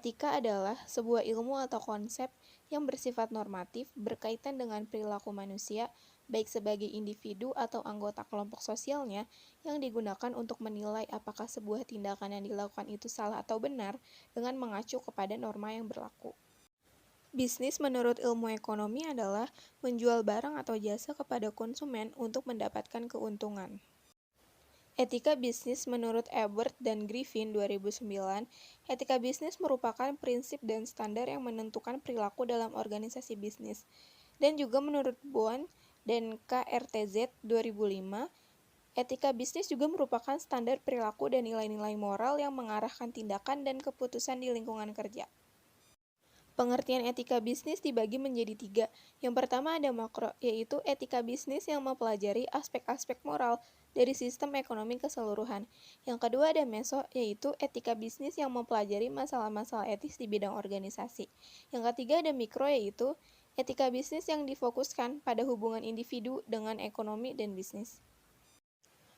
Etika adalah sebuah ilmu atau konsep yang bersifat normatif berkaitan dengan perilaku manusia, baik sebagai individu atau anggota kelompok sosialnya, yang digunakan untuk menilai apakah sebuah tindakan yang dilakukan itu salah atau benar dengan mengacu kepada norma yang berlaku. Bisnis menurut ilmu ekonomi adalah menjual barang atau jasa kepada konsumen untuk mendapatkan keuntungan. Etika bisnis menurut Ebert dan Griffin 2009, etika bisnis merupakan prinsip dan standar yang menentukan perilaku dalam organisasi bisnis. Dan juga menurut Bond dan KRTZ 2005, etika bisnis juga merupakan standar perilaku dan nilai-nilai moral yang mengarahkan tindakan dan keputusan di lingkungan kerja. Pengertian etika bisnis dibagi menjadi tiga. Yang pertama ada makro, yaitu etika bisnis yang mempelajari aspek-aspek moral dari sistem ekonomi keseluruhan. Yang kedua ada meso, yaitu etika bisnis yang mempelajari masalah-masalah etis di bidang organisasi. Yang ketiga ada mikro, yaitu etika bisnis yang difokuskan pada hubungan individu dengan ekonomi dan bisnis.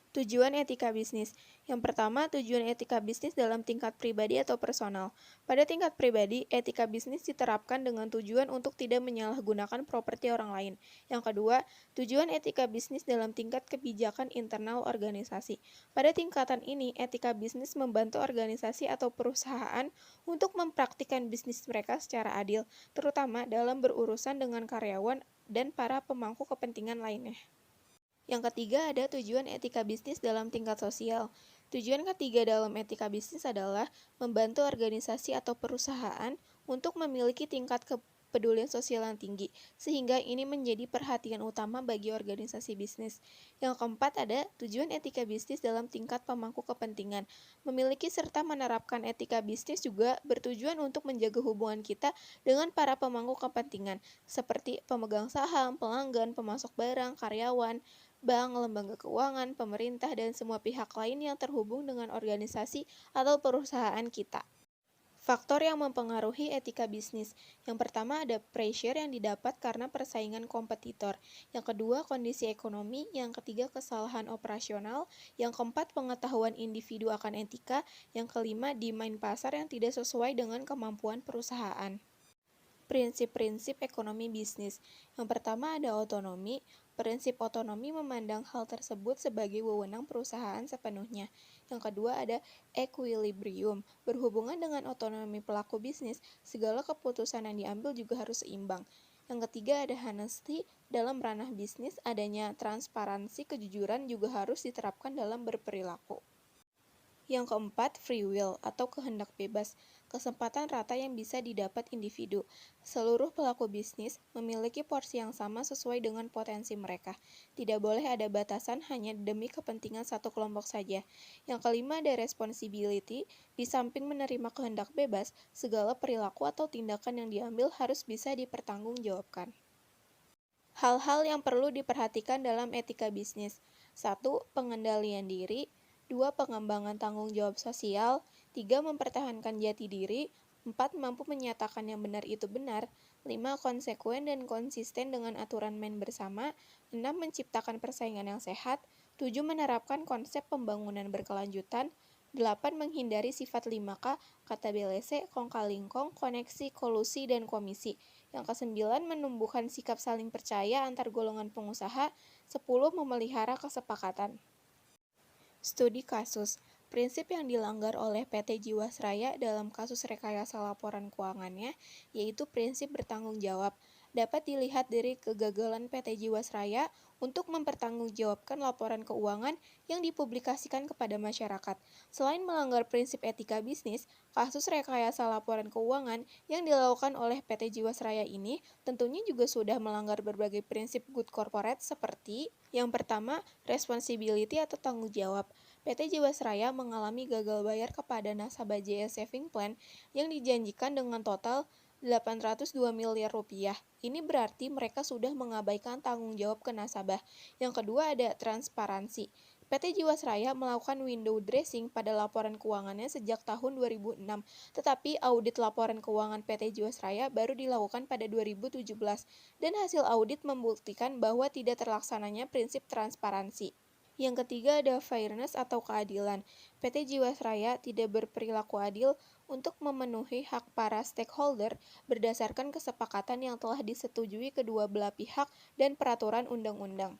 Tujuan etika bisnis. Yang pertama, tujuan etika bisnis dalam tingkat pribadi atau personal. Pada tingkat pribadi, etika bisnis diterapkan dengan tujuan untuk tidak menyalahgunakan properti orang lain. Yang kedua, tujuan etika bisnis dalam tingkat kebijakan internal organisasi. Pada tingkatan ini, etika bisnis membantu organisasi atau perusahaan untuk mempraktikkan bisnis mereka secara adil, terutama dalam berurusan dengan karyawan dan para pemangku kepentingan lainnya. Yang ketiga ada tujuan etika bisnis dalam tingkat sosial. Tujuan ketiga dalam etika bisnis adalah membantu organisasi atau perusahaan untuk memiliki tingkat kepedulian sosial yang tinggi, sehingga ini menjadi perhatian utama bagi organisasi bisnis. Yang keempat ada tujuan etika bisnis dalam tingkat pemangku kepentingan. Memiliki serta menerapkan etika bisnis juga bertujuan untuk menjaga hubungan kita dengan para pemangku kepentingan, seperti pemegang saham, pelanggan, pemasok barang, karyawan, bank, lembaga keuangan, pemerintah, dan semua pihak lain yang terhubung dengan organisasi atau perusahaan kita. Faktor yang mempengaruhi etika bisnis. Yang pertama ada pressure yang didapat karena persaingan kompetitor. Yang kedua kondisi ekonomi. Yang ketiga kesalahan operasional. Yang keempat pengetahuan individu akan etika. Yang kelima demand pasar yang tidak sesuai dengan kemampuan perusahaan. Prinsip-prinsip ekonomi bisnis. Yang pertama ada otonomi. Prinsip otonomi memandang hal tersebut sebagai wewenang perusahaan sepenuhnya. Yang kedua ada equilibrium. Berhubungan dengan otonomi pelaku bisnis, segala keputusan yang diambil juga harus seimbang. Yang ketiga ada honesty. Dalam ranah bisnis, adanya transparansi, kejujuran juga harus diterapkan dalam berperilaku. Yang keempat, free will atau kehendak bebas, kesempatan rata yang bisa didapat individu. Seluruh pelaku bisnis memiliki porsi yang sama sesuai dengan potensi mereka. Tidak boleh ada batasan hanya demi kepentingan satu kelompok saja. Yang kelima ada responsibility, di samping menerima kehendak bebas, segala perilaku atau tindakan yang diambil harus bisa dipertanggungjawabkan. Hal-hal yang perlu diperhatikan dalam etika bisnis. 1. Pengendalian diri. 2. Pengembangan tanggung jawab sosial. 3. Mempertahankan jati diri. 4. Mampu menyatakan yang benar itu benar. 5. Konsekuen dan konsisten dengan aturan main bersama. 6. Menciptakan persaingan yang sehat. 7. Menerapkan konsep pembangunan berkelanjutan. 8. Menghindari sifat 5K, kata BLC, kong kali kong, koneksi, kolusi, dan komisi. Yang kesembilan, menumbuhkan sikap saling percaya antar golongan pengusaha. 10. Memelihara kesepakatan. Studi kasus. Prinsip yang dilanggar oleh PT Jiwasraya dalam kasus rekayasa laporan keuangannya, yaitu prinsip bertanggung jawab, dapat dilihat dari kegagalan PT Jiwasraya untuk mempertanggungjawabkan laporan keuangan yang dipublikasikan kepada masyarakat. Selain melanggar prinsip etika bisnis, kasus rekayasa laporan keuangan yang dilakukan oleh PT Jiwasraya ini tentunya juga sudah melanggar berbagai prinsip good corporate seperti yang pertama, responsibility atau tanggung jawab. PT Jiwasraya mengalami gagal bayar kepada nasabah JS Saving Plan yang dijanjikan dengan total 802 miliar rupiah. Ini berarti mereka sudah mengabaikan tanggung jawab ke nasabah. Yang kedua ada transparansi. PT Jiwasraya melakukan window dressing pada laporan keuangannya sejak tahun 2006, tetapi audit laporan keuangan PT Jiwasraya baru dilakukan pada 2017, dan hasil audit membuktikan bahwa tidak terlaksananya prinsip transparansi. Yang ketiga ada fairness atau keadilan. PT Jiwasraya tidak berperilaku adil untuk memenuhi hak para stakeholder berdasarkan kesepakatan yang telah disetujui kedua belah pihak dan peraturan undang-undang.